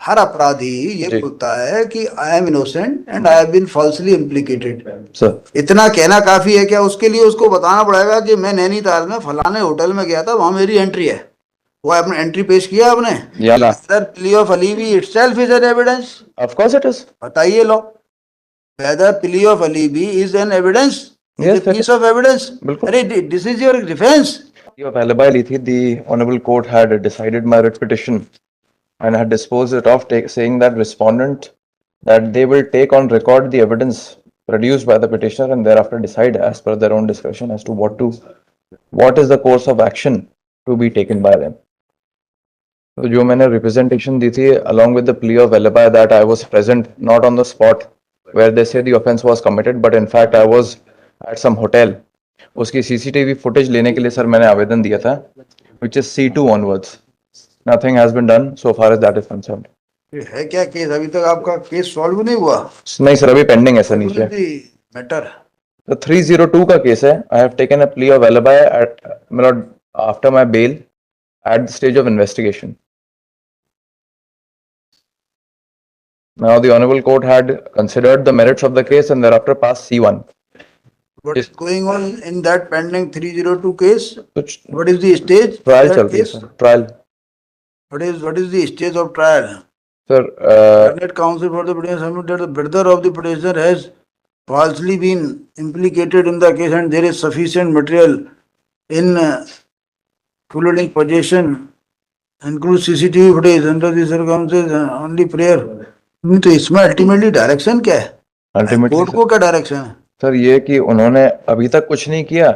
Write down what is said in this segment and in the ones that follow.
हर अपराधी ये जी बोलता है कि I am innocent and I have been falsely implicated. Sir. इतना कहना काफी है क्या? उसके लिए उसको बताना पड़ेगा कि मैं नैनीताल में फलाने होटल में गया था, वहां मेरी एंट्री है। वो आपने एंट्री पेश किया आपने? या sir, plea of alibi itself is an evidence. Of course it is. बताइए लो, whether plea of alibi is an evidence, is a yes it piece is. of evidence. बिल्कुल। अरे, this is your defense. Your alibi ली थी, the honorable court had decided my writ petition and had disposed it off, saying that respondent that they will take on record the evidence produced by the petitioner and thereafter decide as per their own discretion as to what is the course of action to be taken by them. तो जो मैंने representation दी थी along with the plea of alibi that I was present not on the spot where they say the offense was committed but in fact I was at some hotel, उसकी CCTV footage लेने के लिए sir मैंने आवेदन दिया था, which is C2 onwards. Nothing has been done so far as that is concerned. ये है क्या केस? अभी तक आपका केस सॉल्व नहीं हुआ? नहीं सर, अभी पेंडिंग है सर नीचे। मैटर तो 302 का केस है। I have taken a plea of alibi at मतलब after my bail at the stage of investigation. Now the honorable court had considered the merits of the case and thereafter passed C1. what is going on in that pending 302 case? कुछ What is the stage? Trial that चल रही है case? Sir, trial What is the stage of trial? Sir. Learned counsel for the petitioner submitted that the brother of the petitioner has falsely been implicated in the case and there is sufficient material in including possession, include CCTV footage under the circumstances, only prayer. नहीं तो इसमें ultimately direction क्या है? Ultimately court को क्या direction है? Sir ये कि उन्होंने अभी तक कुछ नहीं किया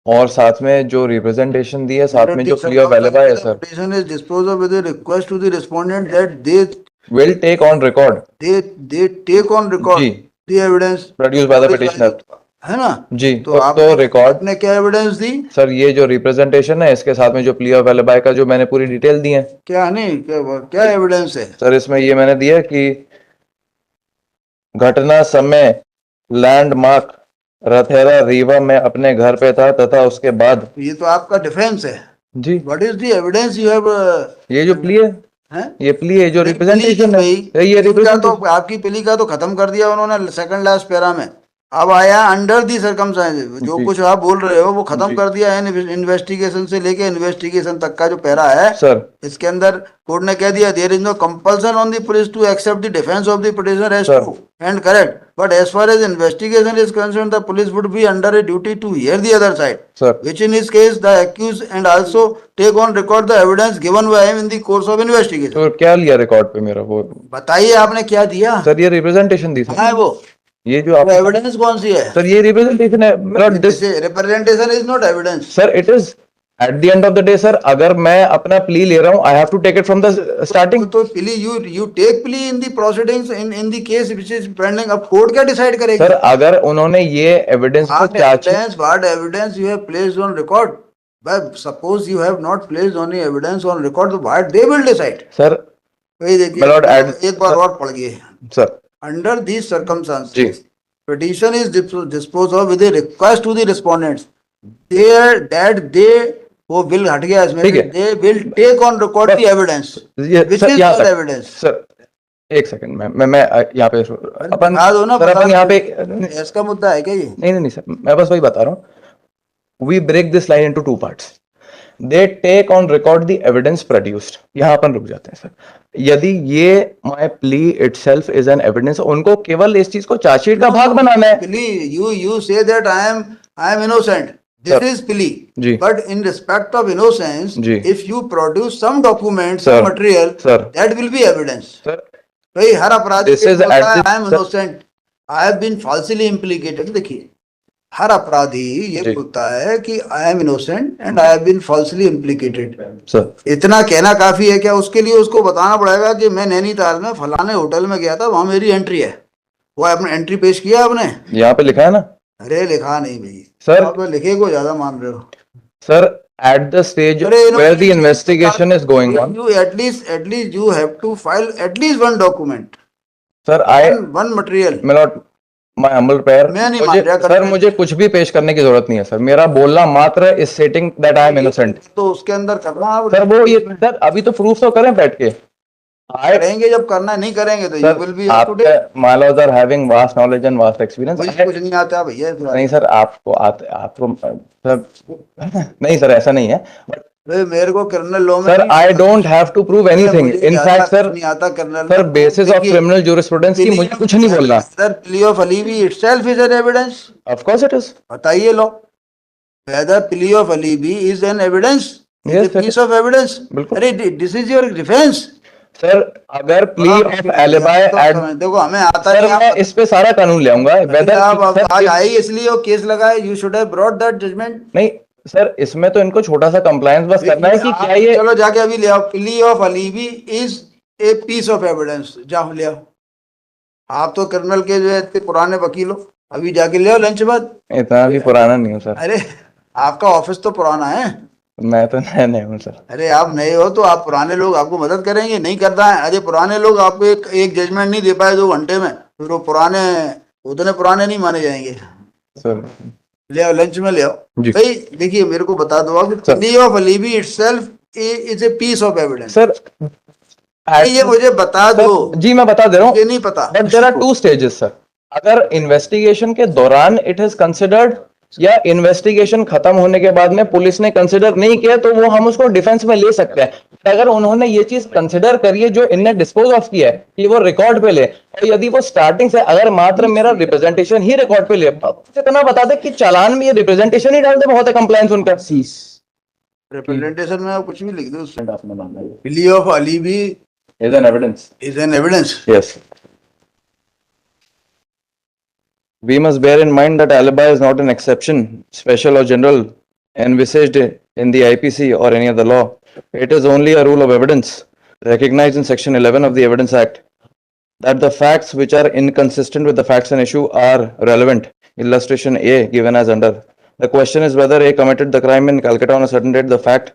और साथ में जो रिप्रेजेंटेशन दी है, साथ में जो प्ली ऑफ alibi है sir, petition is disposed of with a request to the respondent that they will take on record take on record जी the evidence produced by the petitioner, है ना? जी। तो तो रिकॉर्ड आपने क्या एविडेंस दी? Sir ये जो रिप्रेजेंटेशन है इसके साथ में जो प्ली ऑफ alibi का जो मैंने पूरी डिटेल दी है। क्या नहीं, क्या एविडेंस है सर इसमें ये मैंने दिया कि घटना समय लैंडमार्क रथेरा रीवा में अपने घर पे था तथा उसके बाद। ये तो आपका डिफेंस है जी। What is the evidence you have? ये जो प्ली है, ये प्ली है जो रिप्रेजेंटेशन है, ये तो आपकी प्ली का तो खत्म कर दिया उन्होंने सेकंड लास्ट पैरा में। अब आया अंडर दी सर्कमस्टेंसेस, जो कुछ आप बोल रहे हो वो खत्म कर दिया है। इन्वेस्टिगेशन से लेके इन्वेस्टिगेशन तक का जो पैरा है सर, इसके अंदर कोर्ट ने कह दिया there is no compulsion on the police to accept the defence of the petitioner as true and correct, but as far as investigation is concerned the police would be under a duty to hear the other side, which in his case the accused and also take on record the evidence given by him in the course of investigation. तो क्या लिया record पे मेरा? वो बताइए आपने क्या दिया? सर ये रिप्रेजेंटेशन दी सर। है वो ये जो आप एविडेंस कौन सी है? सर ये रिप्रेजेंटेशन है मेरा। Representation is not evidence sir, it is at the end of the day sir. अगर मैं अपना प्ली ले रहा हूं, I have to take it from the starting. तो plea you take plea in the proceedings in the case which is pending. अब court क्या decide करेगा? सर अगर उन्होंने ये एविडेंस को what evidence you have placed on record, but suppose you have not placed only evidence on record, तो what they will decide? Sir वही देखिए एक बार और पढ़िए sir. Under these circumstances petition is disposed of with a request to the respondents there that they वो bill हट गया इसमें, they will take on record the evidence which is your evidence। Sir एक सेकंड मैं यहाँ पे अपन दो ना, सर अपन यहाँ पे इसका मुद्दा है क्या ये? नहीं सर, मैं बस वही बता रहा हूँ। We break this line into two parts. They take on record the evidence produced. यहाँ अपन रुक जाते हैं सर। यदि ये my plea itself is an evidence, उनको केवल इस चीज को चार्जशीट का भाग बनाना है। Plea you say that I am innocent, this is plea, but in respect of innocence if you produce some document, some material, that will be evidence। भाई हर अपराधी I am innocent, I have been falsely implicated। देखिए हर अपराधी ये बोलता है कि I am innocent and I have been falsely implicated. इतना कहना काफी है क्या? उसके लिए उसको बताना पड़ेगा कि मैं नैनीताल में फलाने होटल में गया था, वहां मेरी एंट्री है। वो आपने एंट्री पेश किया आपने? यहाँ पे लिखा है ना? अरे लिखा नहीं भाई सर, आप लिखे को ज्यादा मान रहे हो sir. At the stage where the investigation is going on, you at least you have to file at least one document, sir. one material। My humble prayer, sir मुझे कुछ भी पेश करने की जरूरत नहीं है सर। मेरा बोलना मात्र is stating that I am innocent. तो उसके अंदर करना सर वो ये सर अभी तो प्रूफ तो करें बैठ के। करेंगे जब करना है, नहीं करेंगे तो you will be up to आपके डेट। मालूज are having vast knowledge and vast experience. मुझे कुछ नहीं आता भैया इस बारे नहीं में। सर, आपको सर नहीं सर, ऐसा नहीं है। मेरे को क्रिमिनल लॉ में सर नहीं आई आता। Don't have to prove anything. मुझे इन क्या फैक्ट आता, सर, नहीं आता क्रिमिनल सर में। बेसिस ऑफ देखिए, क्रिमिनल ज्यूरिस्प्रूडेंस की मुझे कुछ नहीं बोलना। Whether plea of alibi itself is an evidence? Of course it is. बताइए लो, whether plea of alibi is an evidence, is Yes, a sir. piece of evidence. बिल्कुल। अरे this is your defense. Sir अगर plea of alibi eight, देखो हमें आता sir नहीं, मैं आप इस पे सारा कानून ले आऊंगा। वेदर आप सर आज आए इसलिए और केस लगाए, you should have brought that judgement. नहीं सर, इसमें तो इनको छोटा सा कंप्लायंस बस करना है कि क्या ये, चलो जाके अभी ले आओ, plea of alibi is a piece of evidence, जाओ ले आओ। आप तो क्रिमिनल के जो है इतने पुराने वकील हो, अभी जाके ले आओ लंच बाद। इतना भी पुराना नहीं हूँ सर। अरे आपका ऑफिस तो पुराना है। मैं तो नया नहीं हूँ सर। अरे आप नए हो तो आप पुराने लोग आपको मदद करेंगे, नहीं करता है। अरे पुराने लोग आपको एक जजमेंट नहीं दे पाए 2 घंटे में, फिर वो पुराने उतने पुराने नहीं माने जाएंगे। सर ले आओ लंच में ले आओ जी। भाई। देखिए मेरे को बता दो कि plea of alibi itself is a piece of evidence। Sir ये मुझे बता दो। जी मैं बता दे रहा हूँ, मुझे नहीं पता। But there are 2 stages sir. अगर इन्वेस्टिगेशन के दौरान इट इज कंसिडर्ड, या इन्वेस्टिगेशन खत्म होने के बाद में पुलिस ने कंसिडर नहीं किया, तो वो हम उसको डिफेंस में ले सकते हैं। अगर उन्होंने ये चीज कंसिडर करी है जो इनने डिस्पोज ऑफ किया है, कि वो रिकॉर्ड पे ले, और यदि वो स्टार्टिंग से अगर मात्र मेरा रिप्रेजेंटेशन ही रिकॉर्ड पे ले, इतना बता दे कि चालान में ये रिप्रेजेंटेशन ही डाल दे, बहुत है कंप्लायंस उनका। रिप्रेजेंटेशन में आप कुछ भी लिख दो, आपने मांगा है। Plea of alibi Is an evidence. is an evidence। Yes. We must bear in mind that alibi is not an exception, special or general, envisaged in the IPC or any other law. It is only a rule of evidence recognized in Section 11 of the Evidence Act, that the facts which are inconsistent with the facts and issue are relevant. Illustration A given as under. The question is whether A committed the crime in Calcutta on a certain date. The fact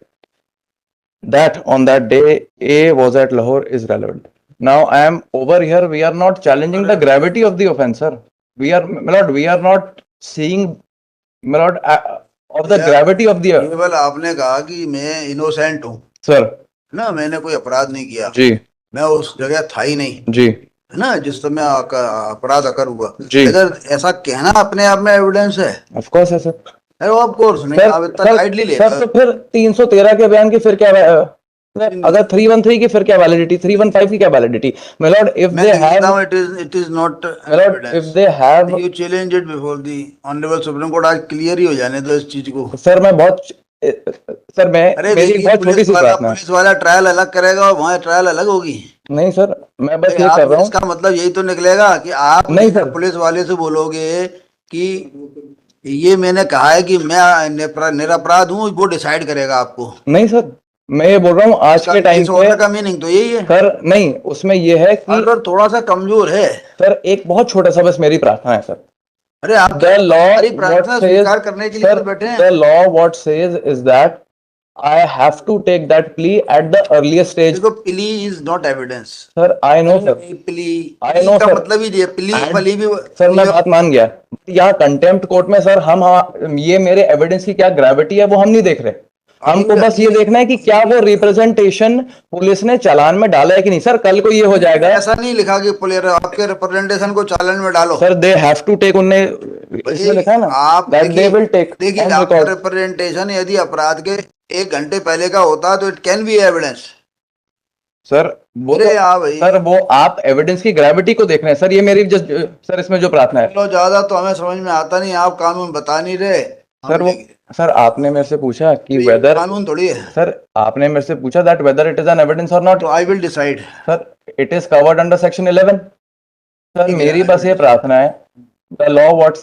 that on that day A was at Lahore is relevant. Now I am over here, we are not challenging the gravity of the offense, sir. We are, my lord, we are not seeing, my lord, of the gravity of the, केवल आपने कहा कि मैं innocent हूँ sir ना, मैंने कोई अपराध नहीं किया जी, मैं उस जगह था ही नहीं जी, है ना जिस समय अपराध अकर हुआ जी। अगर ऐसा कहना अपने आप में एविडेंस है। ऑफ कोर्स है सर। अरे ऑफ कोर्स नहीं, आप इतना लाइटली ले सर तो फिर 313 के बयान की फिर क्या अगर 313 की फिर क्या वैलिडिटी, 315 की क्या validity? My lord, if they have, it is not my lord, if they have, you challenge it before the honorable supreme court। आज क्लियर ही हो जाने दो इस चीज को। सर मैं बहुत, सर मैं, अरे मेरी एक बहुत छोटी सी प्रार्थना है। पुलिस वाला ट्रायल अलग करेगा और वहाँ ट्रायल अलग होगी। नहीं सर, मैं बस ये कर रहा हूँ, इसका मतलब यही तो निकलेगा कि आप नहीं सर, पुलिस वाले से बोलोगे कि ये मैंने कहा है कि मैं निरपराध हूँ, वो डिसाइड करेगा आपको। नहीं सर, मैं ये बोल रहा हूँ आज के टाइम पे का मीनिंग तो यही है सर। नहीं, उसमें ये है कि अगर थोड़ा सा कमजोर है सर, एक बहुत छोटा सा बस मेरी प्रार्थना है सर। अरे आप द लॉ प्रार्थना स्वीकार करने के लिए तो बैठे हैं। The law what says is that I have to take that plea at the earliest stage. देखो plea is not evidence। Sir, I know sir। plea I know का sir। मतलब ही ये plea भी सर मैं बात मान गया। यहाँ कंटेम्प्ट कोर्ट में सर हम ये मेरे एविडेंस की क्या ग्रेविटी है वो हम नहीं देख रहे। हमको बस ये देखना है कि क्या वो रिप्रेजेंटेशन पुलिस ने चालान में डाला है कि नहीं। सर कल को ये हो जाएगा, ऐसा नहीं लिखा कि पुलिस आपके रिप्रेजेंटेशन को चालान में डालो। Sir they have to take, उनने इसमें लिखा है ना, आप दे विल टेक। देखिए आपका रिप्रेजेंटेशन यदि अपराध के 1 घंटे पहले का होता तो it can be evidence. Sir वो सर वो आप एविडेंस की ग्रेविटी को देख रहे हैं सर। ये मेरी सर इसमें जो प्रार्थना है, ज्यादा तो हमें समझ में आता नहीं, आप कानून बता नहीं रहे सर। वो सर आपने मेरे से पूछा कि वेदर, कानून थोड़ी है सर आपने मेरे से पूछा that whether it is an evidence और not. I will decide sir it is covered under section 11। Sir मेरी बस ये प्रार्थना है, the law what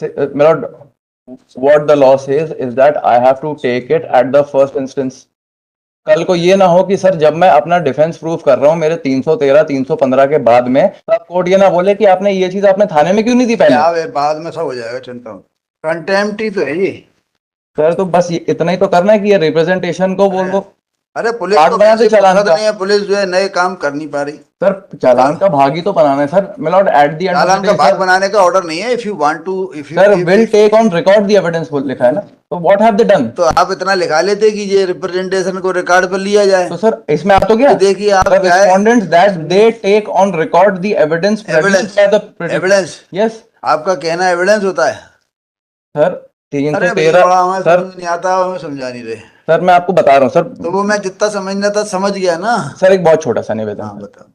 the law says is that I have to take it at the first instance. कल को ये ना हो कि सर जब मैं अपना डिफेंस प्रूफ कर रहा हूँ मेरे 313 315 के बाद में, तब कोर्ट ये ना बोले कि आपने ये चीज आपने थाने में क्यों नहीं दी पहले। बाद में सब हो जाएगा, चिंता मत, कंटेम्प्ट ही तो है ये। सर तो बस इतना ही तो करना है कि ये रिप्रेजेंटेशन को बोल दो। अरे पुलिस कार्ड को बना दे पैसे चालान फुर्सत का। नहीं है, पुलिस जो है नए काम कर नहीं पा रही। सर चालान का भाग ही तो बनाना है sir, milord at the end of challan the का डे भाग सर, बनाने का ऑर्डर नहीं है। If you want to, if you sir will take on record the evidence लिखा है ना, तो व्हाट हैव दे डन? तो आप इतना लिखा लेते कि ये रिप्रेजेंटेशन को रिकॉर्ड पर लिया जाए। तो सर इसमें आ तो गया, तो देखिए आप सर क्या है, respondents that they take on record the evidence produced by the petitioner. Evidence, yes आपका कहना एविडेंस होता है। सर अरे भैया 313 बड़ा हमें सर, समझ नहीं आता, हमें समझा नहीं रहे। सर मैं आपको बता रहा हूँ सर। तो वो मैं जितना समझना था समझ गया ना। सर एक बहुत छोटा सा निवेदन हाँ है। बताओ।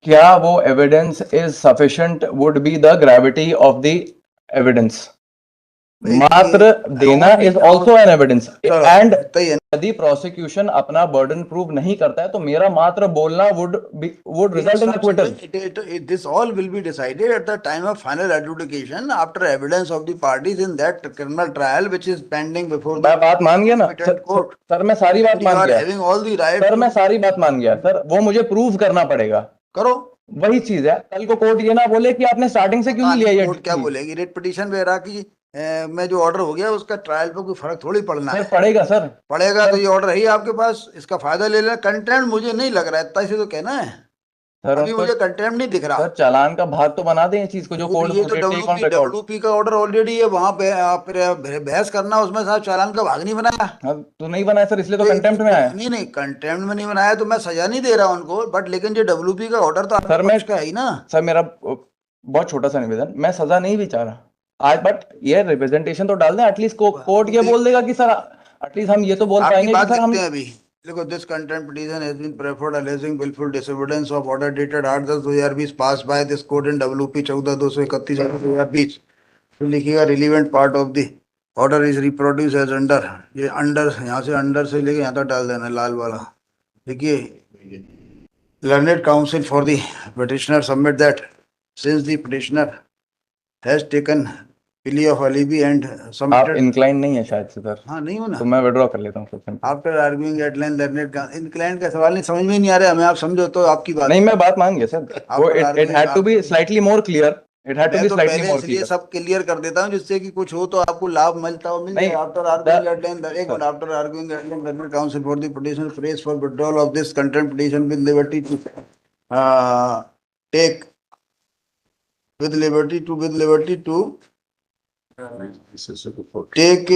क्या वो evidence is sufficient would be the gravity of the evidence, मात्र देना is also an evidence. And यदि प्रोसिक्यूशन अपना बर्डन प्रूव नहीं करता है तो मेरा मात्र बोलना would result in acquittal. This all will be decided at the time of final adjudication after evidence of the parties in that criminal trial which is pending before the मैं बात मान गया ना competent court. सर, मैं सारी बात You मान are गया having all the right sir, to मैं सारी बात मान गया सर, वो मुझे प्रूव करना पड़ेगा। करो। वही चीज है, कल को कोर्ट ये ना बोले कि आपने स्टार्टिंग से क्यों नहीं लिया ये कोर्ट क्या बोलेगी? रेट पिटीशन वगैरह की में जो ऑर्डर हो गया उसका ट्रायल पे कोई फर्क थोड़ी पड़ना सर है। पड़ेगा सर, पड़ेगा तो ये ऑर्डर है ही आपके पास, इसका फायदा ले लेना। कंटेम्प्ट मुझे नहीं लग रहा है इतना, इसे तो कहना है। सर अभी मुझे कंटेम्प्ट नहीं दिख रहा। सर चालान का भाग तो बना दें इस चीज को जो कोर्ट ये तो टेक ऑन रिकॉर्ड। डब्ल्यूपी का ऑर्डर ऑलरेडी है, वहां पे आप बहस करना, उसमें साहब चालान का भाग नहीं बनाया। तो नहीं बनाया सर, इसलिए तो कंटेम्प्ट में आया। नहीं नहीं, कंटेम्प्ट में नहीं बनाया तो मैं सजा नहीं दे रहा उनको, बट लेकिन जो डब्ल्यूपी का ऑर्डर तो सर मैं का है ही ना। सर मेरा बहुत छोटा सा निवेदन, मैं सजा नहीं भी चाह रहा आज, बट ये रिप्रेजेंटेशन तो डाल दें एटलीस्ट। कोर्ट ये बोल देगा कि सर एटलीस्ट हम ये तो बोल पाएंगे कि सर हम अभी देखो, this contempt petition has been preferred alleging willful disobedience of order dated 8/10/2020 passed by this court in WP 14/231/2020। तो लिखिएगा relevant part of the order is reproduce as under. ये अंडर यहाँ से अंडर से लेके यहाँ तक डाल देना लाल वाला। देखिए, learned counsel for the petitioner submit that since the petitioner has taken plea of alibi and आप submitted। इंक्लाइन नहीं है शायद से सर। हाँ नहीं हो ना, तो मैं विड्रॉ कर लेता हूँ question. After arguing at length learned inclined का सवाल नहीं समझ में नहीं आ रहा हमें, आप समझो तो आपकी बात नहीं मैं बात मान गया सर, वो it had to be slightly more clear, it had to be slightly more इसलिए क्लियर। सब क्लियर कर देता हूँ जिससे कि कुछ हो तो आपको लाभ मिलता हो, मिल जाए। आफ्टर आर्ग्यूइंग एट लेंथ, एक minute, after arguing at length learned counsel for the petition prays for withdrawal of this contempt petition with liberty to take with liberty to take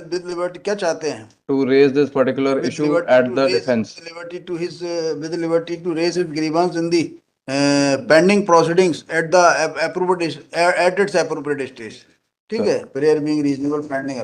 with liberty क्या चाहते हैं? To raise this particular With issue liberty at to the raise- defense. with liberty to his with liberty to raise his grievance in the pending proceedings at the appropriate at its appropriate stage। ठीक है, prayer being reasonable pending।